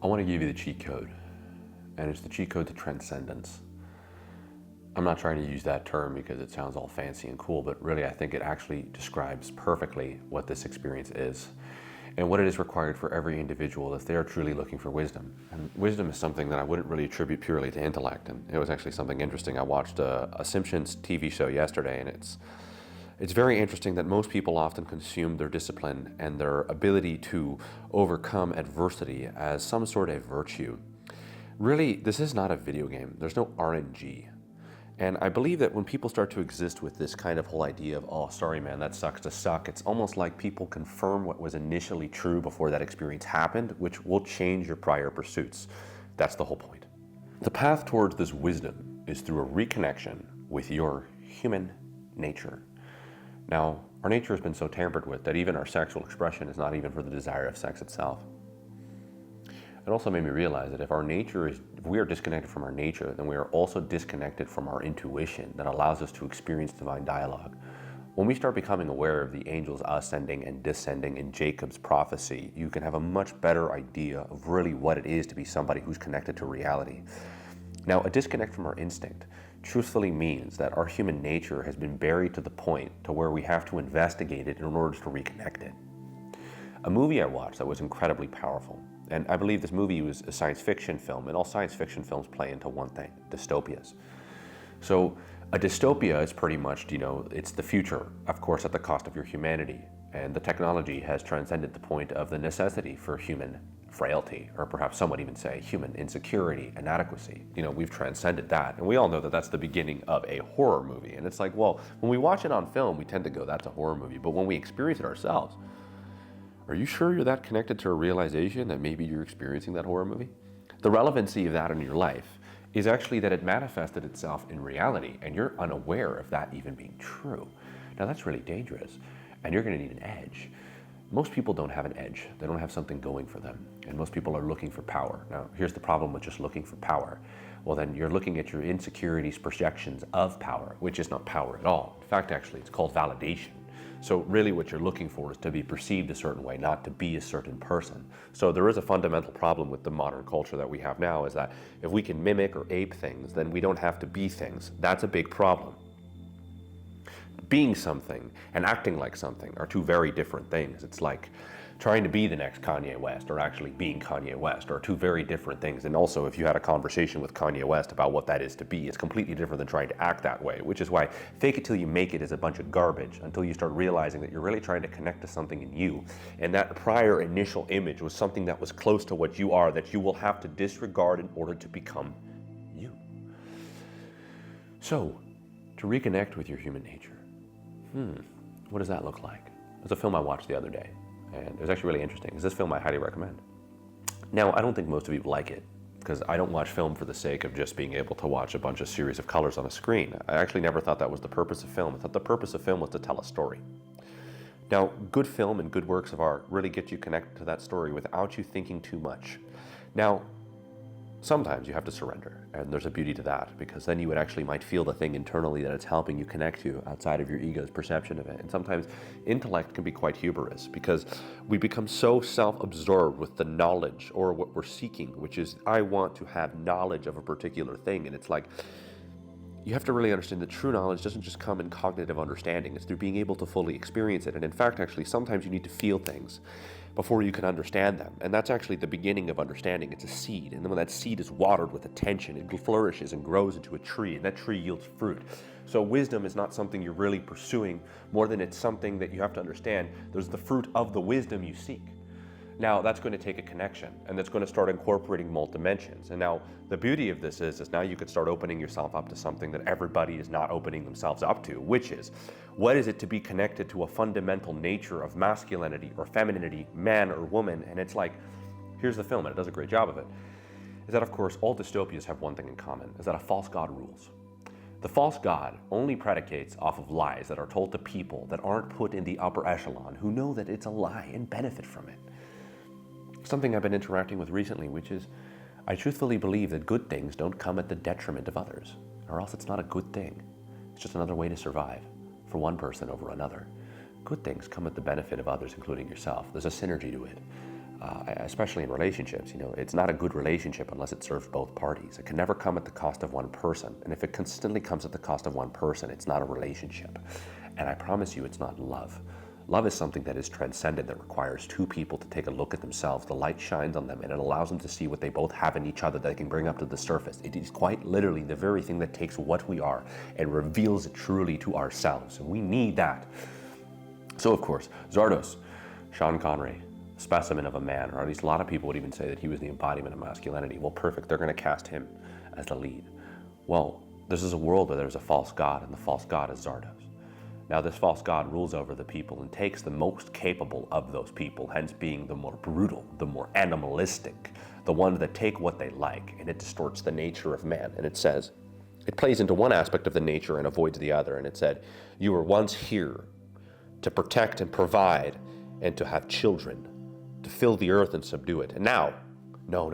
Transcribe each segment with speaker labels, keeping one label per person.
Speaker 1: I want to give you the cheat code, and it's the cheat code to transcendence. I'm not trying to use that term because it sounds all fancy and cool, but really I think it actually describes perfectly what this experience is and what it is required for every individual if they are truly looking for wisdom. And wisdom is something that I wouldn't really attribute purely to intellect, and it was actually something interesting. I watched a Simpsons TV show yesterday, and it's very interesting that most people often consume their discipline and their ability to overcome adversity as some sort of virtue. Really, this is not a video game. There's no RNG. And I believe that when people start to exist with this kind of whole idea of, oh, sorry man, that sucks to suck, it's almost like people confirm what was initially true before that experience happened, which will change your prior pursuits. That's the whole point. The path towards this wisdom is through a reconnection with your human nature. Now, our nature has been so tampered with that even our sexual expression is not even for the desire of sex itself. It also made me realize that if we are disconnected from our nature, then we are also disconnected from our intuition that allows us to experience divine dialogue. When we start becoming aware of the angels ascending and descending in Jacob's prophecy, you can have a much better idea of really what it is to be somebody who's connected to reality. Now, a disconnect from our instinct truthfully means that our human nature has been buried to the point to where we have to investigate it in order to reconnect it. A movie I watched that was incredibly powerful, and I believe this movie was a science fiction film, and all science fiction films play into one thing: dystopias. So a dystopia is pretty much, it's the future, of course, at the cost of your humanity. And the technology has transcended the point of the necessity for human frailty, or perhaps some would even say human insecurity, inadequacy. We've transcended that. And we all know that that's the beginning of a horror movie. And it's like, well, when we watch it on film, we tend to go, that's a horror movie. But when we experience it ourselves, are you sure you're that connected to a realization that maybe you're experiencing that horror movie? The relevancy of that in your life is actually that it manifested itself in reality, and you're unaware of that even being true. Now that's really dangerous, and you're going to need an edge. Most people don't have an edge. They don't have something going for them, and most people are looking for power. Now, here's the problem with just looking for power. Well, then you're looking at your insecurities' projections of power, which is not power at all. In fact, actually, it's called validation. So really what you're looking for is to be perceived a certain way, not to be a certain person. So there is a fundamental problem with the modern culture that we have now, is that if we can mimic or ape things, then we don't have to be things. That's a big problem. Being something and acting like something are two very different things. It's like trying to be the next Kanye West or actually being Kanye West are two very different things. And also, if you had a conversation with Kanye West about what that is to be, it's completely different than trying to act that way, which is why fake it till you make it is a bunch of garbage until you start realizing that you're really trying to connect to something in you. And that prior initial image was something that was close to what you are, that you will have to disregard in order to become you. So, to reconnect with your human nature, what does that look like? There's a film I watched the other day, and it was actually really interesting. This film I highly recommend. Now, I don't think most of you like it, because I don't watch film for the sake of just being able to watch a bunch of series of colors on a screen. I actually never thought that was the purpose of film. I thought the purpose of film was to tell a story. Now, good film and good works of art really get you connected to that story without you thinking too much. Now, sometimes you have to surrender, and there's a beauty to that, because then you would actually might feel the thing internally that it's helping you connect to outside of your ego's perception of it. And sometimes intellect can be quite hubris, because we become so self-absorbed with the knowledge or what we're seeking, which is, I want to have knowledge of a particular thing. And it's like, you have to really understand that true knowledge doesn't just come in cognitive understanding. It's through being able to fully experience it. And in fact, actually, sometimes you need to feel things before you can understand them. And that's actually the beginning of understanding. It's a seed. And then when that seed is watered with attention, it flourishes and grows into a tree, and that tree yields fruit. So wisdom is not something you're really pursuing, more than it's something that you have to understand. There's the fruit of the wisdom you seek. Now, that's going to take a connection, and that's going to start incorporating multiple dimensions. And now, the beauty of this is now you could start opening yourself up to something that everybody is not opening themselves up to, which is, what is it to be connected to a fundamental nature of masculinity or femininity, man or woman? And it's like, here's the film, and it does a great job of it, is that, of course, all dystopias have one thing in common, is that a false god rules. The false god only predicates off of lies that are told to people that aren't put in the upper echelon, who know that it's a lie and benefit from it. Something I've been interacting with recently, which is, I truthfully believe that good things don't come at the detriment of others, or else it's not a good thing. It's just another way to survive for one person over another. Good things come at the benefit of others, including yourself. There's a synergy to it. especially in relationships. It's not a good relationship unless it serves both parties. It can never come at the cost of one person. And if it consistently comes at the cost of one person, it's not a relationship. And I promise you, it's not love. Love is something that is transcendent, that requires two people to take a look at themselves. The light shines on them and it allows them to see what they both have in each other that they can bring up to the surface. It is quite literally the very thing that takes what we are and reveals it truly to ourselves. And we need that. So of course, Zardos, Sean Connery, specimen of a man, or at least a lot of people would even say that he was the embodiment of masculinity. Well, perfect, they're going to cast him as the lead. Well, this is a world where there's a false god, and the false god is Zardos. Now, this false god rules over the people and takes the most capable of those people, hence being the more brutal, the more animalistic, the ones that take what they like, and it distorts the nature of man. And it says, it plays into one aspect of the nature and avoids the other. And it said, you were once here to protect and provide and to have children, to fill the earth and subdue it. And now, no.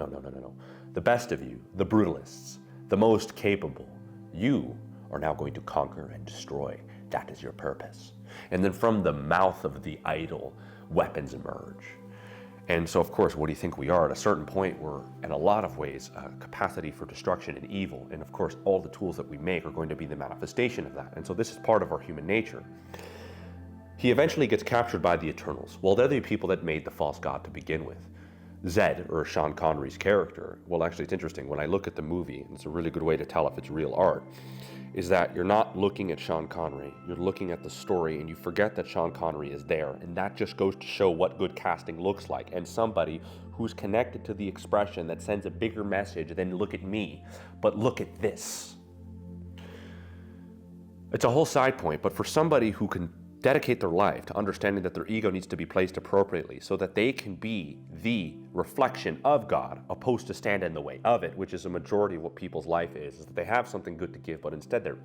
Speaker 1: The best of you, the brutalists, the most capable, you are now going to conquer and destroy. That is your purpose. And then from the mouth of the idol, weapons emerge. And so, of course, what do you think we are? At a certain point, we're, in a lot of ways, a capacity for destruction and evil. And of course, all the tools that we make are going to be the manifestation of that. And so this is part of our human nature. He eventually gets captured by the Eternals. Well, they're the people that made the false god to begin with. Zed, or Sean Connery's character, well, actually, it's interesting. When I look at the movie, and it's a really good way to tell if it's real art, is that you're not looking at Sean Connery, you're looking at the story, and you forget that Sean Connery is there. And that just goes to show what good casting looks like, and somebody who's connected to the expression that sends a bigger message than look at me, but look at this. It's a whole side point, but for somebody who can dedicate their life to understanding that their ego needs to be placed appropriately so that they can be the reflection of God, opposed to stand in the way of it, which is a majority of what people's life is that they have something good to give, but instead they're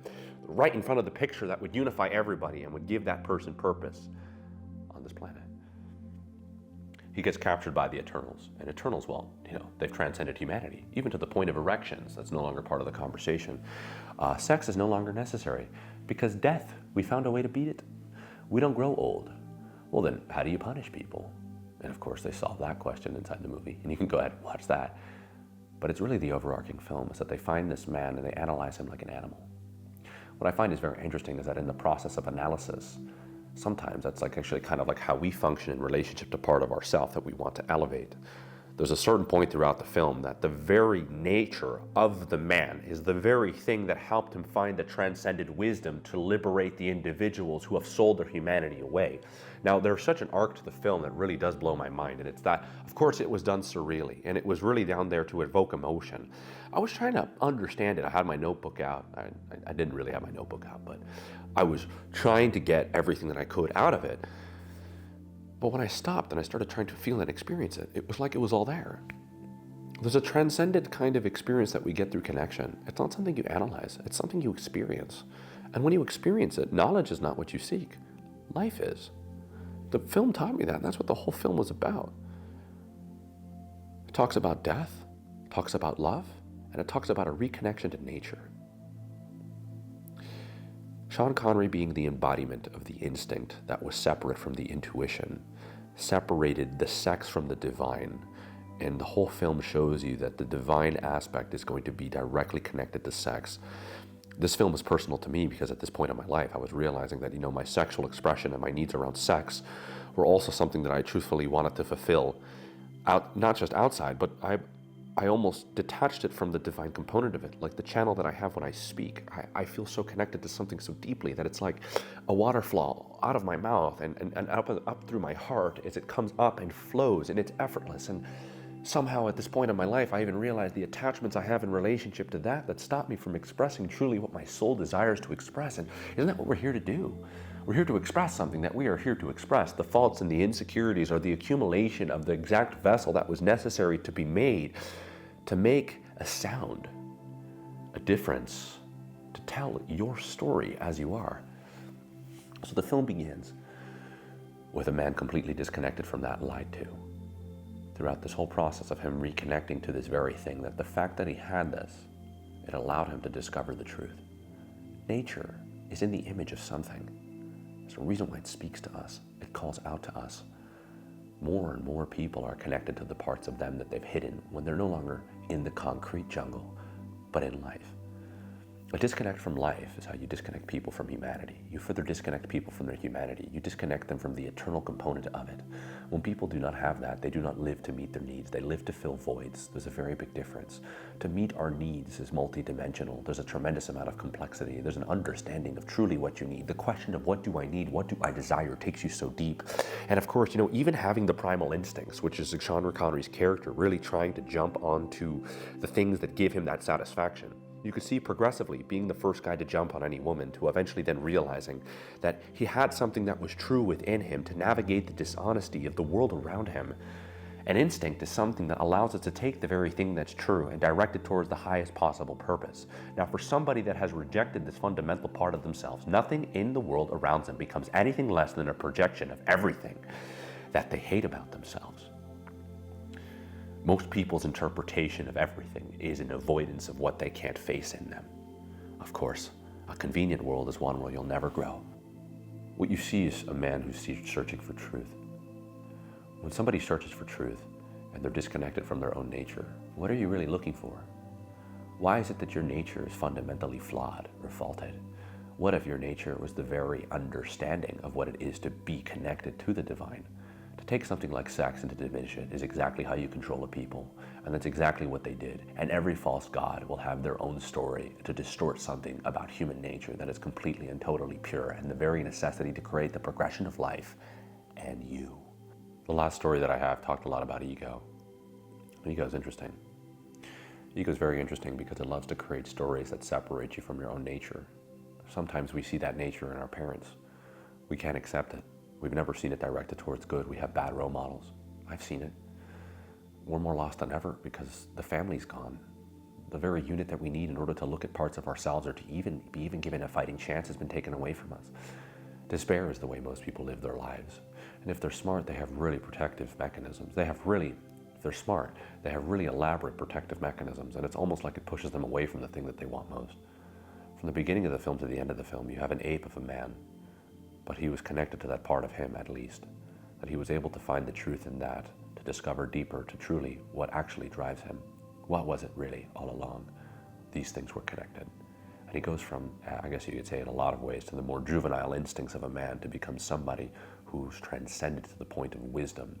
Speaker 1: right in front of the picture that would unify everybody and would give that person purpose on this planet. He gets captured by the Eternals, and Eternals, well, they've transcended humanity, even to the point of erections. That's no longer part of the conversation. Sex is no longer necessary because death, we found a way to beat it. We don't grow old. Well, then how do you punish people? And of course, they solve that question inside the movie, and you can go ahead and watch that. But it's really the overarching film is that they find this man and they analyze him like an animal. What I find is very interesting is that in the process of analysis, sometimes that's like actually kind of like how we function in relationship to part of ourself that we want to elevate. There's a certain point throughout the film that the very nature of the man is the very thing that helped him find the transcended wisdom to liberate the individuals who have sold their humanity away. Now, there's such an arc to the film that really does blow my mind, and it's that, of course, it was done surreally, and it was really down there to evoke emotion. I was trying to understand it. I had my notebook out. I didn't really have my notebook out, but I was trying to get everything that I could out of it. But when I stopped and I started trying to feel and experience it, it was like it was all there. There's a transcendent kind of experience that we get through connection. It's not something you analyze, it's something you experience. And when you experience it, knowledge is not what you seek, life is. The film taught me that, and that's what the whole film was about. It talks about death, it talks about love, and it talks about a reconnection to nature. Sean Connery being the embodiment of the instinct that was separate from the intuition, separated the sex from the divine, and the whole film shows you that the divine aspect is going to be directly connected to sex. This film is personal to me because at this point in my life I was realizing that my sexual expression and my needs around sex were also something that I truthfully wanted to fulfill, not just outside, but I almost detached it from the divine component of it, like the channel that I have when I speak. I feel so connected to something so deeply that it's like a waterfall out of my mouth and up through my heart as it comes up and flows, and it's effortless. And somehow at this point in my life, I even realized the attachments I have in relationship to that stop me from expressing truly what my soul desires to express. And isn't that what we're here to do? We're here to express something that we are here to express. The faults and the insecurities are the accumulation of the exact vessel that was necessary to be made to make a sound, a difference, to tell your story as you are. So the film begins with a man completely disconnected from that, lied to. Throughout this whole process of him reconnecting to this very thing, that the fact that he had this, it allowed him to discover the truth. Nature is in the image of something. There's a reason why it speaks to us. It calls out to us. more and more people are connected to the parts of them that they've hidden when they're no longer in the concrete jungle, but in life. A disconnect from life is how you disconnect people from humanity. You further disconnect people from their humanity. You disconnect them from the eternal component of it. When people do not have that, they do not live to meet their needs. They live to fill voids. There's a very big difference. To meet our needs is multidimensional. There's a tremendous amount of complexity. There's an understanding of truly what you need. The question of what do I need, what do I desire takes you so deep. And of course, even having the primal instincts, which is Sean Connery's character, really trying to jump onto the things that give him that satisfaction. You could see progressively being the first guy to jump on any woman, to eventually then realizing that he had something that was true within him to navigate the dishonesty of the world around him. An instinct is something that allows us to take the very thing that's true and direct it towards the highest possible purpose. Now, for somebody that has rejected this fundamental part of themselves, nothing in the world around them becomes anything less than a projection of everything that they hate about themselves. Most people's interpretation of everything is an avoidance of what they can't face in them. Of course, a convenient world is one where you'll never grow. What you see is a man who's searching for truth. When somebody searches for truth and they're disconnected from their own nature, what are you really looking for? Why is it that your nature is fundamentally flawed or faulted? What if your nature was the very understanding of what it is to be connected to the divine? To take something like sex and to diminish it is exactly how you control a people, and that's exactly what they did. And every false god will have their own story to distort something about human nature that is completely and totally pure, and the very necessity to create the progression of life and you. The last story that I have talked a lot about ego. Ego is interesting. Ego is very interesting because it loves to create stories that separate you from your own nature. Sometimes we see that nature in our parents. We can't accept it. We've never seen it directed towards good. We have bad role models. I've seen it. We're more lost than ever because the family's gone. The very unit that we need in order to look at parts of ourselves or to even be given a fighting chance has been taken away from us. Despair is the way most people live their lives. And if they're smart, they have really protective mechanisms. If they're smart, they have really elaborate protective mechanisms, and it's almost like it pushes them away from the thing that they want most. From the beginning of the film to the end of the film, you have an ape of a man, but he was connected to that part of him at least, that he was able to find the truth in that, to discover deeper to truly what actually drives him. What was it really all along? These things were connected. And he goes from, I guess you could say in a lot of ways, to the more juvenile instincts of a man to become somebody who's transcended to the point of wisdom,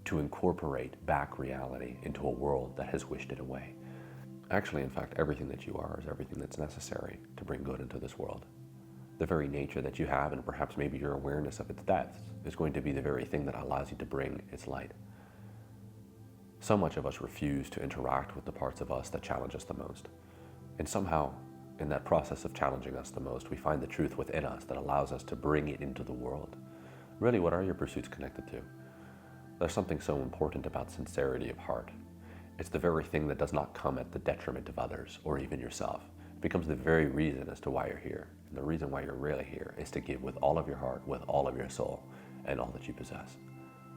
Speaker 1: to incorporate back reality into a world that has wished it away. Actually, in fact, everything that you are is everything that's necessary to bring good into this world. The very nature that you have, and perhaps maybe your awareness of its depths, is going to be the very thing that allows you to bring its light. So much of us refuse to interact with the parts of us that challenge us the most. And somehow, in that process of challenging us the most, we find the truth within us that allows us to bring it into the world. Really, what are your pursuits connected to? There's something so important about sincerity of heart. It's the very thing that does not come at the detriment of others or even yourself. It becomes the very reason as to why you're here. And the reason why you're really here is to give with all of your heart, with all of your soul, and all that you possess.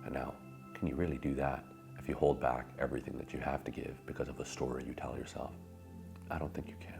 Speaker 1: And now, can you really do that if you hold back everything that you have to give because of the story you tell yourself? I don't think you can.